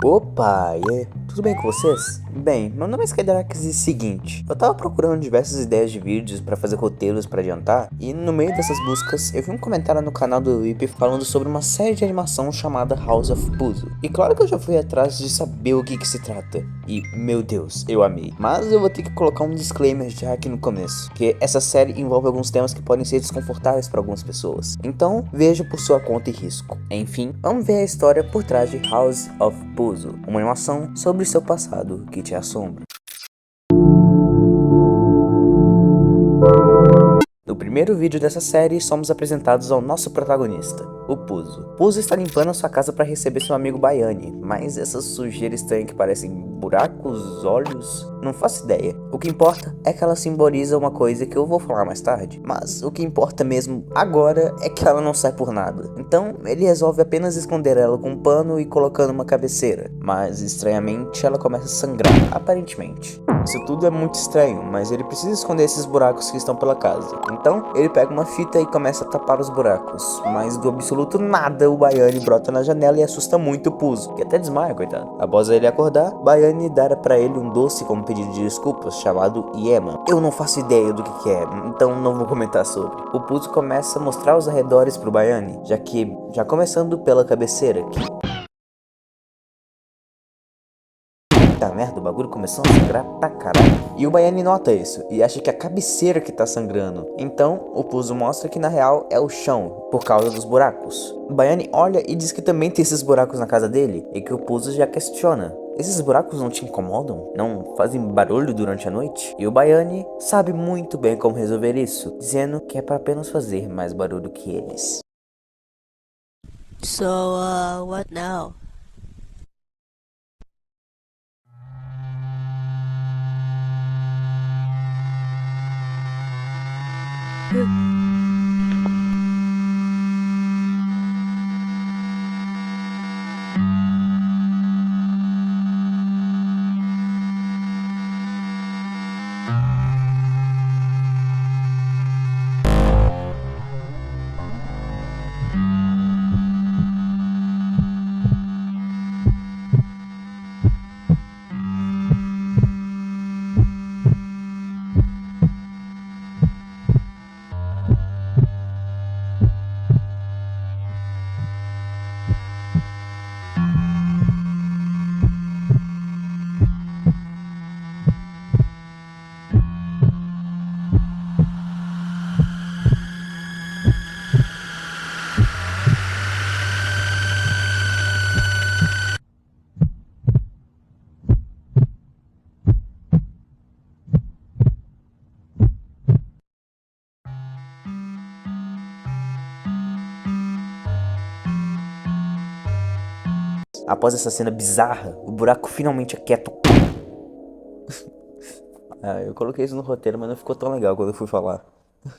Opa, e aí, tudo bem com vocês? Bem, meu nome é Skydarax e seguinte, eu tava procurando diversas ideias de vídeos pra fazer roteiros pra adiantar, e no meio dessas buscas eu vi um comentário no canal do Whip falando sobre uma série de animação chamada House of Puzzle. E claro que eu já fui atrás de saber o que se trata, e meu Deus, eu amei. Mas eu vou ter que colocar um disclaimer já aqui no começo, que essa série envolve alguns temas que podem ser desconfortáveis para algumas pessoas, então veja por sua conta e risco. Enfim, vamos ver a história por trás de House of Puzzle, uma animação sobre seu passado que te assombra. No primeiro vídeo dessa série, somos apresentados ao nosso protagonista, o Puzo. Puzo está limpando a sua casa para receber seu amigo Baiane, mas essa sujeira estranha que parecem buracos, olhos, não faço ideia. O que importa é que ela simboliza uma coisa que eu vou falar mais tarde, mas o que importa mesmo agora é que ela não sai por nada. Então ele resolve apenas esconder ela com um pano e colocando uma cabeceira, mas estranhamente ela começa a sangrar, aparentemente. Isso tudo é muito estranho, mas ele precisa esconder esses buracos que estão pela casa. Então, ele pega uma fita e começa a tapar os buracos. Mas do absoluto nada, o Baiane brota na janela e assusta muito o Puzo, que até desmaia, coitado. Após ele acordar, Baiane dá pra ele um doce como pedido de desculpas, chamado Yema. Eu não faço ideia do que é, então não vou comentar sobre. O Puzo começa a mostrar os arredores pro Baiane, já começando pela cabeceira, Tá merda, o bagulho começou a sangrar pra caralho. E o Baiane nota isso e acha que é a cabeceira que tá sangrando. Então, o Puzo mostra que na real é o chão, por causa dos buracos. O Baiane olha e diz que também tem esses buracos na casa dele e que o Puzo já questiona. Esses buracos não te incomodam? Não fazem barulho durante a noite? E o Baiane sabe muito bem como resolver isso, dizendo que é para apenas fazer mais barulho que eles. So, what now? Após essa cena bizarra, o buraco finalmente é quieto. Eu coloquei isso no roteiro, mas não ficou tão legal quando eu fui falar.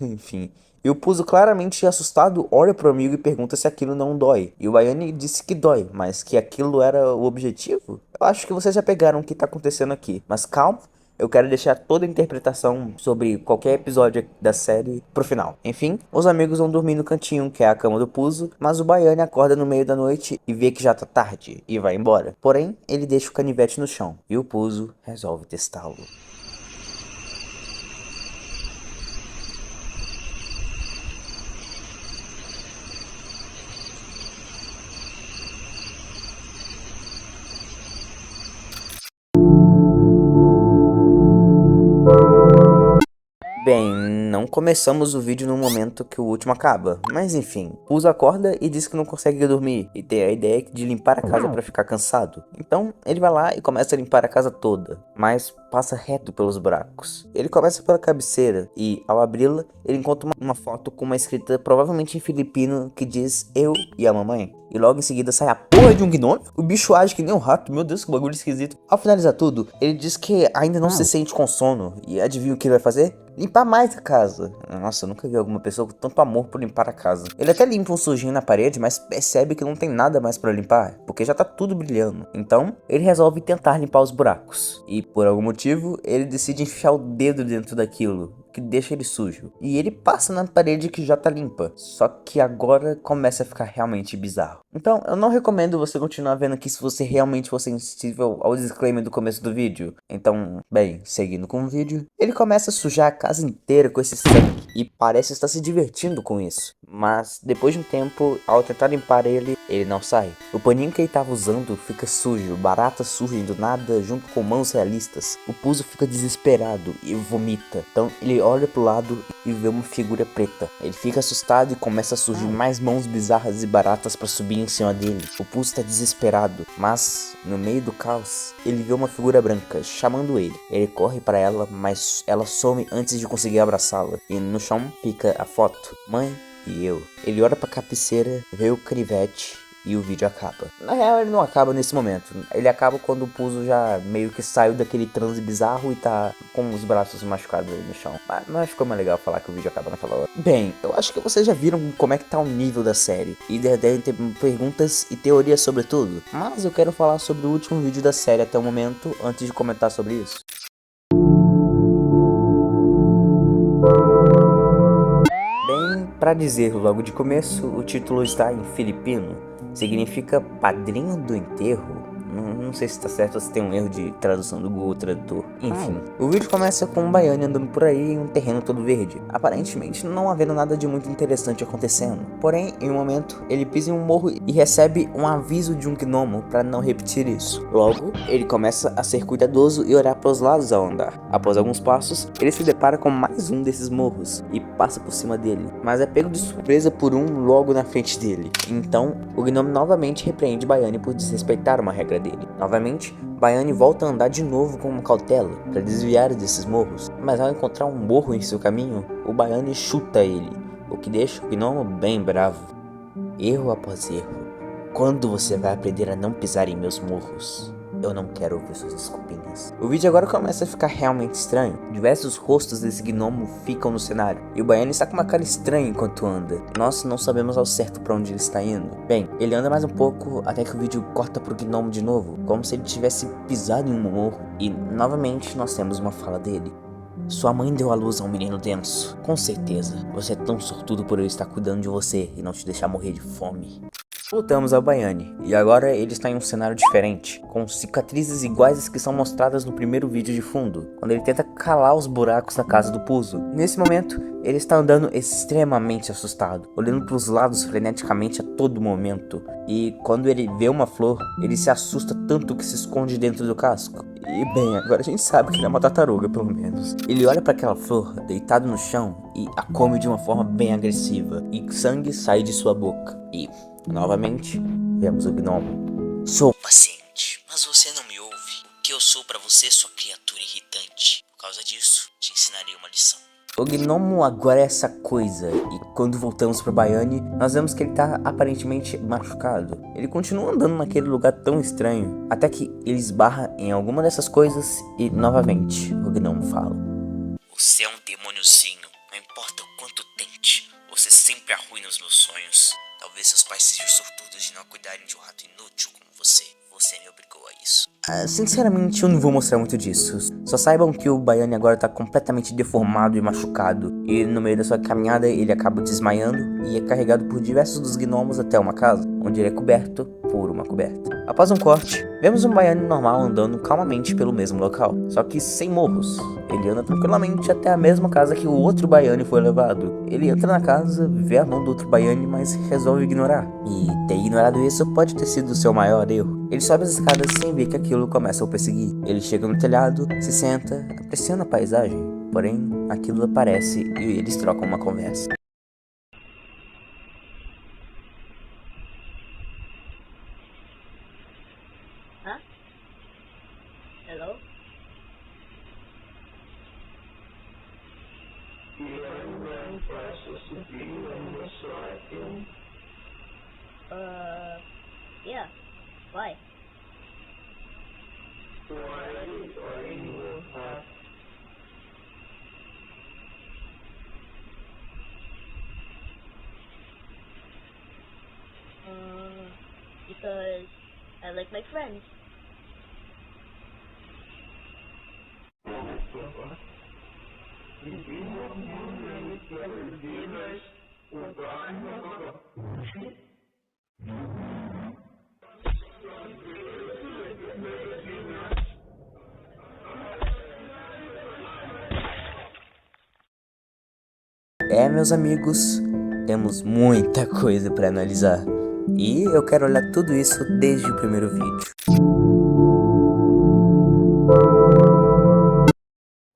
Enfim. E o Puzo, claramente assustado, olha pro amigo e pergunta se aquilo não dói. E o Baiane disse que dói, mas que aquilo era o objetivo. Eu acho que vocês já pegaram o que tá acontecendo aqui. Mas calma, eu quero deixar toda a interpretação sobre qualquer episódio da série pro final. Enfim, os amigos vão dormir no cantinho, que é a cama do Puzo, mas o Baiane acorda no meio da noite e vê que já tá tarde e vai embora. Porém, ele deixa o canivete no chão e o Puzo resolve testá-lo. Bem, não começamos o vídeo no momento que o último acaba, mas enfim. Puzo acorda e diz que não consegue dormir e tem a ideia de limpar a casa para ficar cansado. Então ele vai lá e começa a limpar a casa toda, mas passa reto pelos buracos. Ele começa pela cabeceira e, ao abri-la, ele encontra uma foto com uma escrita provavelmente em filipino que diz eu e a mamãe. E logo em seguida sai a porra de um gnome. O bicho age que nem um rato, meu Deus, que bagulho esquisito. Ao finalizar tudo, ele diz que ainda não se sente com sono. E adivinha o que ele vai fazer? Limpar mais a casa. Nossa, eu nunca vi alguma pessoa com tanto amor por limpar a casa. Ele até limpa um sujinho na parede, mas percebe que não tem nada mais pra limpar, porque já tá tudo brilhando. Então, ele resolve tentar limpar os buracos. E por algum motivo, ele decide enfiar o dedo dentro daquilo, que deixa ele sujo. E ele passa na parede que já tá limpa, só que agora começa a ficar realmente bizarro. Então eu não recomendo você continuar vendo aqui se você realmente for sensível ao disclaimer do começo do vídeo. Então, bem, seguindo com o vídeo, ele começa a sujar a casa inteira com esse sangue e parece estar se divertindo com isso. Mas depois de um tempo, ao tentar limpar ele não sai. O paninho que ele tava usando fica sujo, baratas surgem do nada junto com mãos realistas. O Puzo fica desesperado e vomita. Então ele olha pro lado e vê uma figura preta. Ele fica assustado e começa a surgir mais mãos bizarras e baratas para subir em cima dele. O Puzo tá desesperado, mas no meio do caos, ele vê uma figura branca chamando ele. Ele corre para ela, mas ela some antes de conseguir abraçá-la. E no chão fica a foto: mãe e eu. Ele olha pra cabeceira, vê o canivete e o vídeo acaba. Na real, ele não acaba nesse momento. Ele acaba quando o Puzo já meio que saiu daquele transe bizarro e tá com os braços machucados ali no chão. Mas ficou mais legal falar que o vídeo acaba naquela hora. Bem, eu acho que vocês já viram como é que tá o nível da série. E devem ter perguntas e teorias sobre tudo. Mas eu quero falar sobre o último vídeo da série até o momento, antes de comentar sobre isso. Para dizer logo de começo, o título está em filipino, significa padrinho do enterro. Não sei se está certo ou se tem um erro de tradução do Google Tradutor. Enfim, o vídeo começa com um baiano andando por aí em um terreno todo verde, aparentemente não havendo nada de muito interessante acontecendo. Porém, em um momento, ele pisa em um morro e recebe um aviso de um gnomo para não repetir isso. Logo, ele começa a ser cuidadoso e olhar para os lados ao andar. Após alguns passos, ele se depara com mais um desses morros e passa por cima dele, mas é pego de surpresa por um logo na frente dele. Então, o gnomo novamente repreende Baiane por desrespeitar uma regra dele. Novamente, Baiane volta a andar de novo com uma cautela para desviar desses morros, mas ao encontrar um morro em seu caminho, o Baiane chuta ele, o que deixa o gnomo bem bravo. Erro após erro. Quando você vai aprender a não pisar em meus morros? Eu não quero ouvir suas desculpinhas. O vídeo agora começa a ficar realmente estranho. Diversos rostos desse gnomo ficam no cenário, e o Baiano está com uma cara estranha enquanto anda. Nós não sabemos ao certo para onde ele está indo. Bem, ele anda mais um pouco até que o vídeo corta pro gnomo de novo, como se ele tivesse pisado em um morro. E novamente nós temos uma fala dele. Sua mãe deu à luz a um menino denso. Com certeza, você é tão sortudo por eu estar cuidando de você e não te deixar morrer de fome. Voltamos ao Baiane, e agora ele está em um cenário diferente, com cicatrizes iguais às que são mostradas no primeiro vídeo de fundo, quando ele tenta calar os buracos da casa do Puzo. Nesse momento, ele está andando extremamente assustado, olhando para os lados freneticamente a todo momento, e quando ele vê uma flor, ele se assusta tanto que se esconde dentro do casco. E bem, agora a gente sabe que ele é uma tartaruga, pelo menos. Ele olha para aquela flor, deitado no chão, e a come de uma forma bem agressiva, e sangue sai de sua boca. E novamente, vemos o gnomo. Sou paciente, mas você não me ouve. O que eu sou pra você, sua criatura irritante. Por causa disso, te ensinarei uma lição. O gnomo agora é essa coisa, e quando voltamos para Baiane, nós vemos que ele tá aparentemente machucado. Ele continua andando naquele lugar tão estranho, até que ele esbarra em alguma dessas coisas e novamente o gnomo fala. Você é um demôniozinho, não importa o quanto tente, você sempre arruina os meus sonhos. Talvez seus pais sejam sortudos de não cuidarem de um rato inútil como você. Você me obrigou a isso. Sinceramente, eu não vou mostrar muito disso. Só saibam que o Baiane agora tá completamente deformado e machucado. E no meio da sua caminhada, ele acaba desmaiando e é carregado por diversos dos gnomos até uma casa, onde ele é coberto por uma coberta. Após um corte, vemos um Baiane normal andando calmamente pelo mesmo local, só que sem morros. Ele anda tranquilamente até a mesma casa que o outro Baiane foi levado. Ele entra na casa, vê a mão do outro Baiane, mas resolve ignorar. E ter ignorado isso pode ter sido o seu maior erro. Ele sobe as escadas sem ver que aquilo começa a o perseguir. Ele chega no telhado, se senta, apreciando a paisagem. Porém, aquilo aparece e eles trocam uma conversa. Huh? Hello? Yeah. Why? Because I like my friends. Meus amigos, temos muita coisa para analisar e eu quero olhar tudo isso desde o primeiro vídeo.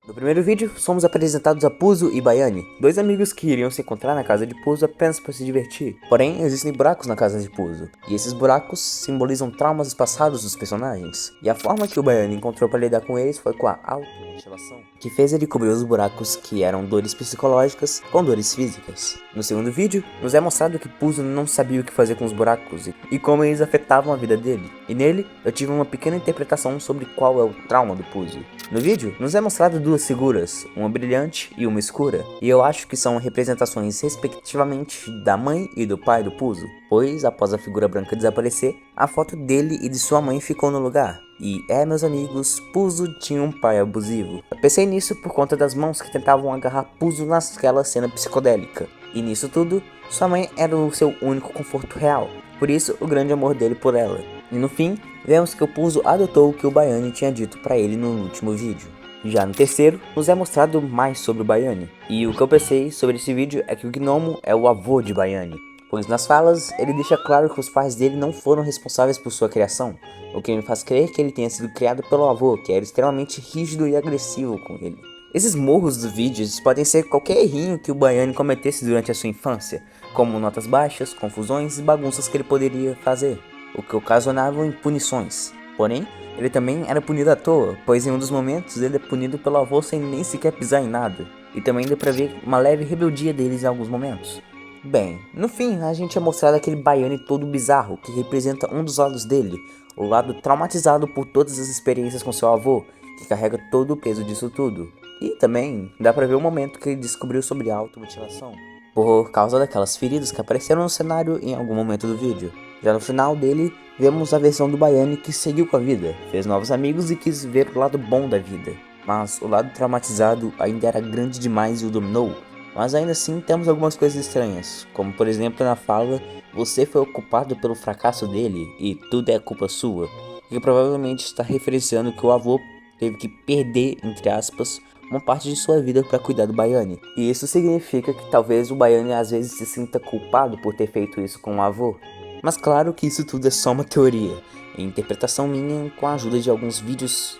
No primeiro vídeo, somos apresentados a Puzo e Bayane, dois amigos que iriam se encontrar na casa de Puzo apenas para se divertir. Porém, existem buracos na casa de Puzo, e esses buracos simbolizam traumas passados dos personagens. E a forma que o Bayane encontrou para lidar com eles foi com a automutilação, que fez ele cobrir os buracos que eram dores psicológicas com dores físicas. No segundo vídeo, nos é mostrado que Puzo não sabia o que fazer com os buracos e como eles afetavam a vida dele. E nele, eu tive uma pequena interpretação sobre qual é o trauma do Puzo. No vídeo, nos é mostrado duas figuras, uma brilhante e uma escura, e eu acho que são representações respectivamente da mãe e do pai do Puzo, pois após a figura branca desaparecer, a foto dele e de sua mãe ficou no lugar. E meus amigos, Puzo tinha um pai abusivo. Eu pensei nisso por conta das mãos que tentavam agarrar Puzo naquela cena psicodélica. E nisso tudo, sua mãe era o seu único conforto real, por isso o grande amor dele por ela. E no fim, vemos que o Puzo adotou o que o Bayane tinha dito pra ele no último vídeo. Já no terceiro, nos é mostrado mais sobre o Bayane. E o que eu pensei sobre esse vídeo é que o Gnomo é o avô de Bayane, pois nas falas ele deixa claro que os pais dele não foram responsáveis por sua criação, o que me faz crer que ele tenha sido criado pelo avô, que era extremamente rígido e agressivo com ele. Esses morros dos vídeos podem ser qualquer errinho que o Bayane cometesse durante a sua infância, como notas baixas, confusões e bagunças que ele poderia fazer, o que ocasionava em punições. Porém, ele também era punido à toa, pois em um dos momentos ele é punido pelo avô sem nem sequer pisar em nada, e também deu pra ver uma leve rebeldia deles em alguns momentos. Bem, no fim a gente é mostrado aquele Bayane todo bizarro, que representa um dos lados dele, o lado traumatizado por todas as experiências com seu avô, que carrega todo o peso disso tudo. E também dá pra ver o momento que ele descobriu sobre a automutilação, por causa daquelas feridas que apareceram no cenário em algum momento do vídeo. Já no final dele, vemos a versão do Bayane que seguiu com a vida, fez novos amigos e quis ver o lado bom da vida. Mas o lado traumatizado ainda era grande demais e o dominou. Mas ainda assim temos algumas coisas estranhas, como por exemplo na fala, você foi o culpado pelo fracasso dele e tudo é culpa sua, que provavelmente está referenciando que o avô teve que perder, entre aspas, uma parte de sua vida para cuidar do Bayane. E isso significa que talvez o Bayane às vezes se sinta culpado por ter feito isso com o avô. Mas claro que isso tudo é só uma teoria, e interpretação minha com a ajuda de alguns vídeos.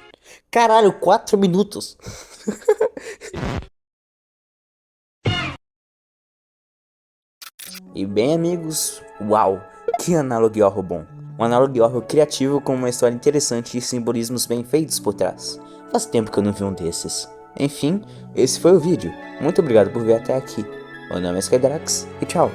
Caralho, 4 minutos! E bem amigos, uau, que Analog Horror bom. Um Analog Horror criativo com uma história interessante e simbolismos bem feitos por trás. Faz tempo que eu não vi um desses. Enfim, esse foi o vídeo. Muito obrigado por ver até aqui. Meu nome é Skydrax e tchau.